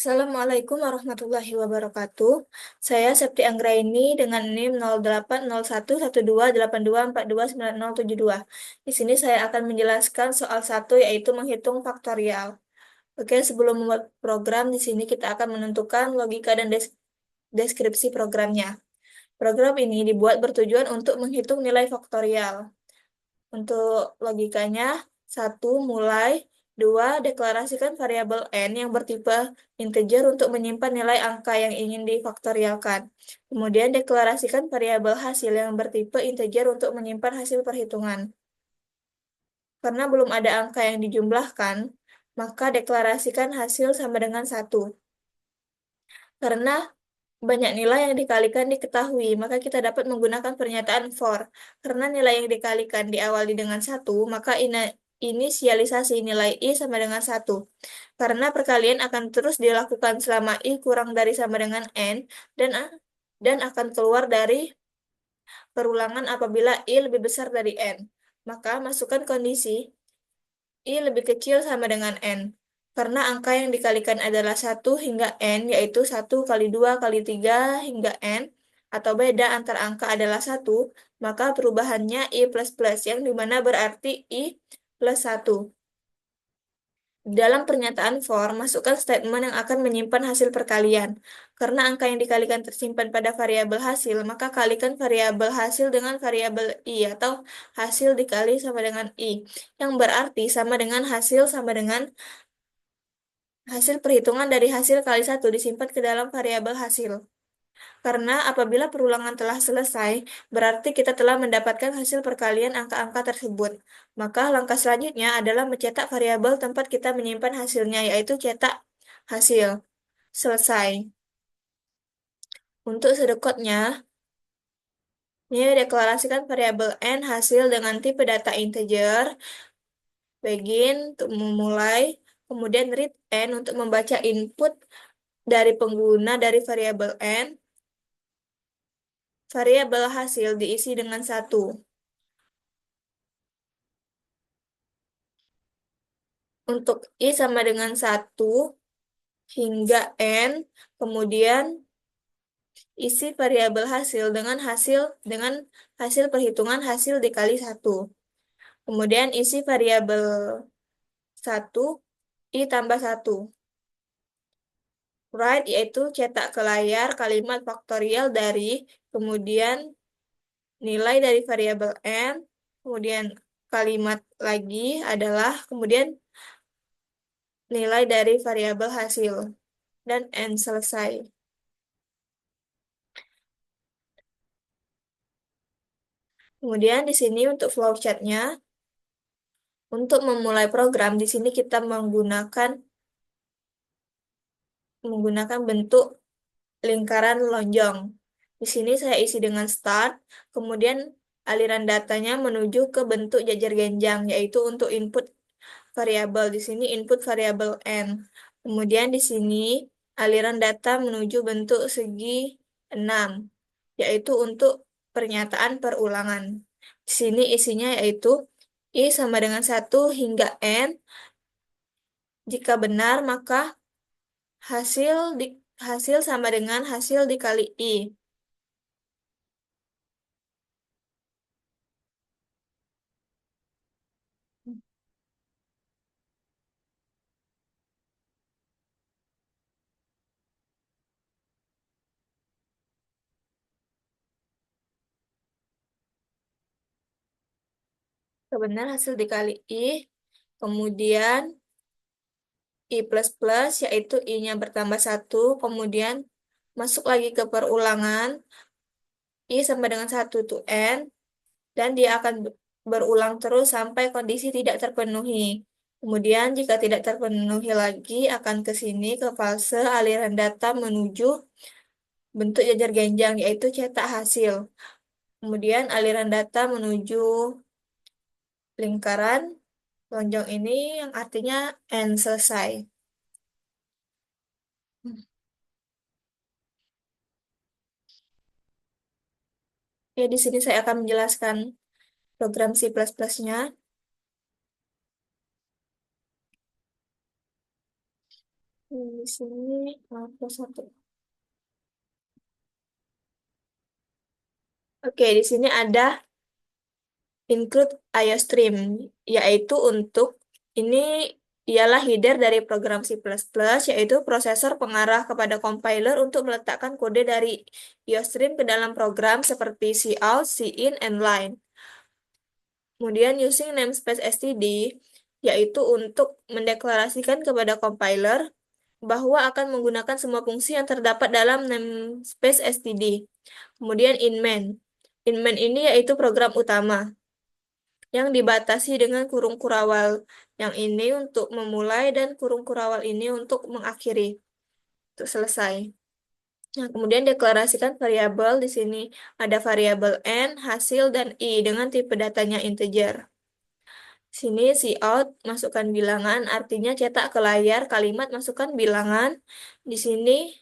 Assalamualaikum warahmatullahi wabarakatuh. Saya Septi Anggraini dengan NIM 08011282429072. Di sini saya akan menjelaskan soal satu yaitu menghitung faktorial. Oke, sebelum membuat program di sini kita akan menentukan logika dan deskripsi programnya. Program ini dibuat bertujuan untuk menghitung nilai faktorial. Untuk logikanya, satu mulai, dua deklarasikan variabel n yang bertipe integer untuk menyimpan nilai angka yang ingin difaktorialkan. Kemudian deklarasikan variabel hasil yang bertipe integer untuk menyimpan hasil perhitungan. Karena belum ada angka yang dijumlahkan, maka deklarasikan hasil sama dengan satu. Karena banyak nilai yang dikalikan diketahui, maka kita dapat menggunakan pernyataan for. Karena nilai yang dikalikan diawali dengan satu, maka inisialisasi nilai i sama dengan satu. Karena perkalian akan terus dilakukan selama i kurang dari sama dengan n, dan akan keluar dari perulangan apabila i lebih besar dari n. Maka masukkan kondisi i lebih kecil sama dengan n. Karena angka yang dikalikan adalah 1 hingga n, yaitu 1 kali 2 kali 3 hingga n, atau beda antar angka adalah 1, maka perubahannya i plus plus, yang dimana berarti i plus 1. Di dalam pernyataan for, masukkan statement yang akan menyimpan hasil perkalian. Karena angka yang dikalikan tersimpan pada variabel hasil, maka kalikan variabel hasil dengan variabel i, atau hasil dikali sama dengan i, yang berarti sama dengan hasil sama dengan hasil perhitungan dari hasil kali 1 disimpan ke dalam variabel hasil. Karena apabila perulangan telah selesai, berarti kita telah mendapatkan hasil perkalian angka-angka tersebut. Maka langkah selanjutnya adalah mencetak variabel tempat kita menyimpan hasilnya, yaitu cetak hasil. Selesai. Untuk sedekotnya, ini deklarasikan variabel n hasil dengan tipe data integer, begin untuk memulai, kemudian read n untuk membaca input dari pengguna dari variabel n. Variabel hasil diisi dengan 1. Untuk i sama dengan 1 hingga n, kemudian isi variabel hasil dengan hasil perhitungan hasil dikali 1. Kemudian isi variabel 1 i tambah 1. Write yaitu cetak ke layar kalimat faktorial dari, kemudian nilai dari variabel n, kemudian kalimat lagi adalah, kemudian nilai dari variabel hasil, dan n selesai. Kemudian di sini untuk flowchartnya, untuk memulai program di sini kita menggunakan bentuk lingkaran lonjong. Di sini saya isi dengan start, kemudian aliran datanya menuju ke bentuk jajar genjang, yaitu untuk input variabel. Di sini input variabel n. Kemudian di sini aliran data menuju bentuk segi 6, yaitu untuk pernyataan perulangan. Di sini isinya yaitu i sama dengan 1 hingga n. Jika benar, maka hasil hasil sama dengan hasil dikali i. Kebenar hasil dikali i, kemudian i plus plus, yaitu i-nya bertambah 1, kemudian masuk lagi ke perulangan, i sama dengan 1 to n, dan dia akan berulang terus sampai kondisi tidak terpenuhi. Kemudian jika tidak terpenuhi lagi, akan ke sini ke fase aliran data menuju bentuk jajar genjang, yaitu cetak hasil. Kemudian aliran data menuju lingkaran lonjong ini yang artinya n selesai. Ya, di sini saya akan menjelaskan program C++-nya. Di sini plus satu. Oke, di sini ada include IOStream, yaitu untuk ini ialah header dari program C++, yaitu prosesor pengarah kepada compiler untuk meletakkan kode dari IOStream ke dalam program seperti cout, cin, and line. Kemudian using namespace std, yaitu untuk mendeklarasikan kepada compiler bahwa akan menggunakan semua fungsi yang terdapat dalam namespace std. Kemudian in main. In main ini yaitu program utama yang dibatasi dengan kurung kurawal. Yang ini untuk memulai dan kurung kurawal ini untuk mengakhiri, untuk selesai. Nah, kemudian deklarasikan variabel di sini ada variabel n, hasil, dan i dengan tipe datanya integer. Sini cout masukkan bilangan, artinya cetak ke layar kalimat masukkan bilangan. Di sini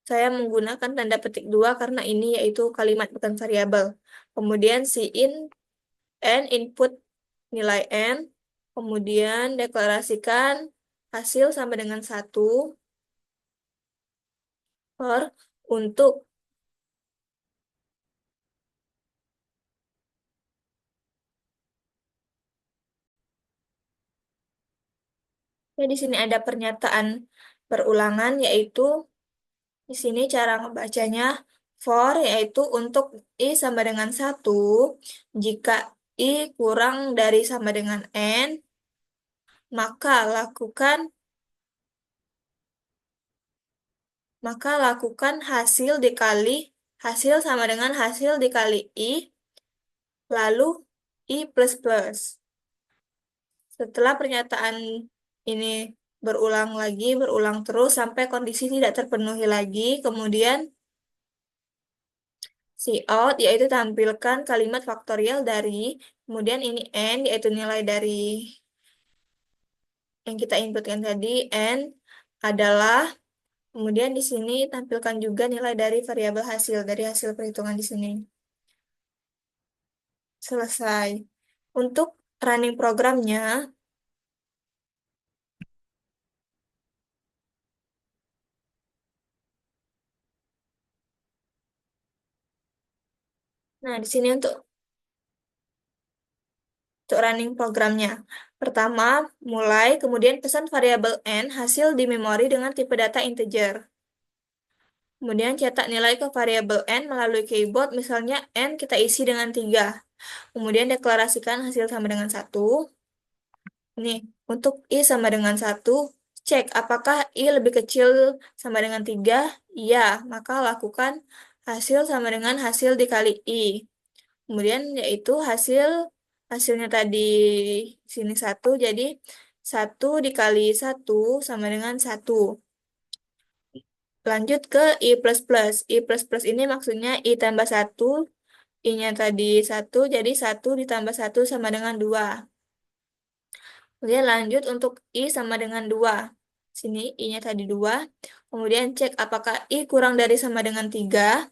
saya menggunakan tanda petik 2 karena ini yaitu kalimat bukan variabel. Kemudian in n input nilai n, kemudian deklarasikan hasil sama dengan 1 per untuk ya di sini ada pernyataan perulangan yaitu di sini cara membacanya for yaitu untuk i sama dengan 1 jika i kurang dari sama dengan n maka lakukan hasil sama dengan hasil dikali i lalu i plus plus. Setelah pernyataan ini berulang terus sampai kondisi tidak terpenuhi lagi, kemudian cout yaitu tampilkan kalimat faktorial dari, kemudian ini n yaitu nilai dari yang kita inputkan tadi, n adalah, kemudian di sini tampilkan juga nilai dari variabel hasil, dari hasil perhitungan di sini. Selesai. Untuk running programnya, nah di sini untuk running programnya. Pertama, mulai, kemudian pesan variabel n hasil di memori dengan tipe data integer. Kemudian cetak nilai ke variabel n melalui keyboard, misalnya n kita isi dengan 3. Kemudian deklarasikan hasil sama dengan 1. Nih, untuk i sama dengan 1, cek apakah i lebih kecil sama dengan 3. Iya, maka lakukan hasil sama dengan hasil dikali i. Kemudian yaitu hasilnya tadi sini 1, jadi 1 dikali 1 sama dengan 1. Lanjut ke i plus plus. I plus plus ini maksudnya i tambah 1, i-nya tadi 1, jadi 1 ditambah 1 sama dengan 2. Kemudian lanjut untuk i sama dengan 2. Sini i-nya tadi 2. Kemudian cek apakah i kurang dari sama dengan 3.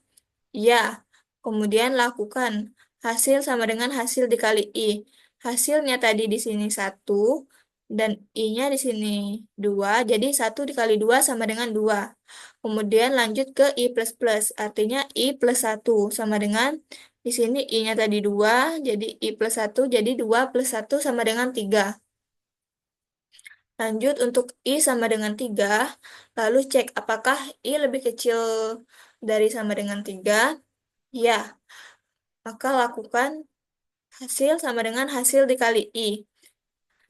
Ya, kemudian lakukan hasil sama dengan hasil dikali i. Hasilnya tadi di sini 1 dan i-nya di sini 2, jadi 1 dikali 2 sama dengan 2. Kemudian lanjut ke i plus plus, artinya i plus 1 sama dengan di sini i-nya tadi 2, jadi i plus 1, jadi 2 plus 1 sama dengan 3. Lanjut untuk i sama dengan 3, lalu cek apakah i lebih kecil dari sama dengan 3. Ya, maka lakukan hasil sama dengan hasil dikali i.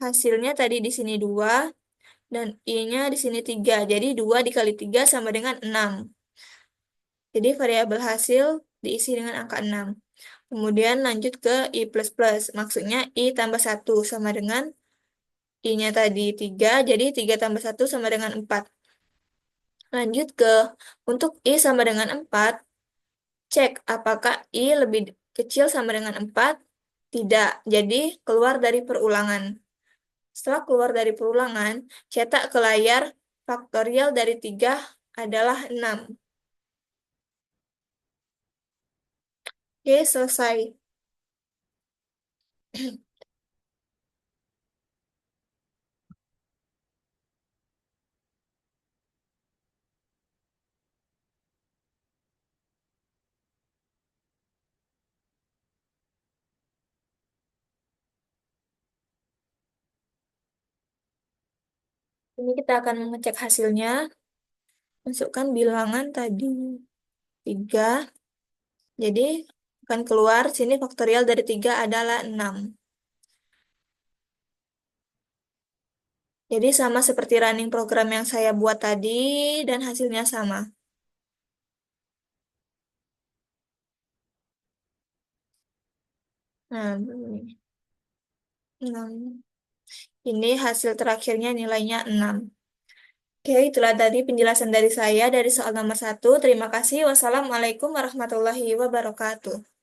Hasilnya tadi di sini 2 dan i-nya di sini 3. Jadi 2 dikali 3 sama dengan 6. Jadi variabel hasil diisi dengan angka 6. Kemudian lanjut ke i plus plus. Maksudnya i tambah 1 sama dengan i-nya tadi 3. Jadi 3 tambah 1 sama dengan 4. Lanjut ke untuk i sama dengan 4. Cek apakah i lebih kecil sama dengan 4. Tidak, jadi keluar dari perulangan. Setelah keluar dari perulangan, cetak ke layar faktorial dari 3 adalah 6. Oke, selesai. Ini kita akan mengecek hasilnya. Masukkan bilangan tadi 3. Jadi akan keluar sini faktorial dari 3 adalah 6. Jadi sama seperti running program yang saya buat tadi dan hasilnya sama. Nah, ini 6. Ini hasil terakhirnya nilainya 6. Oke, itulah tadi penjelasan dari saya dari soal nomor 1. Terima kasih. Wassalamualaikum warahmatullahi wabarakatuh.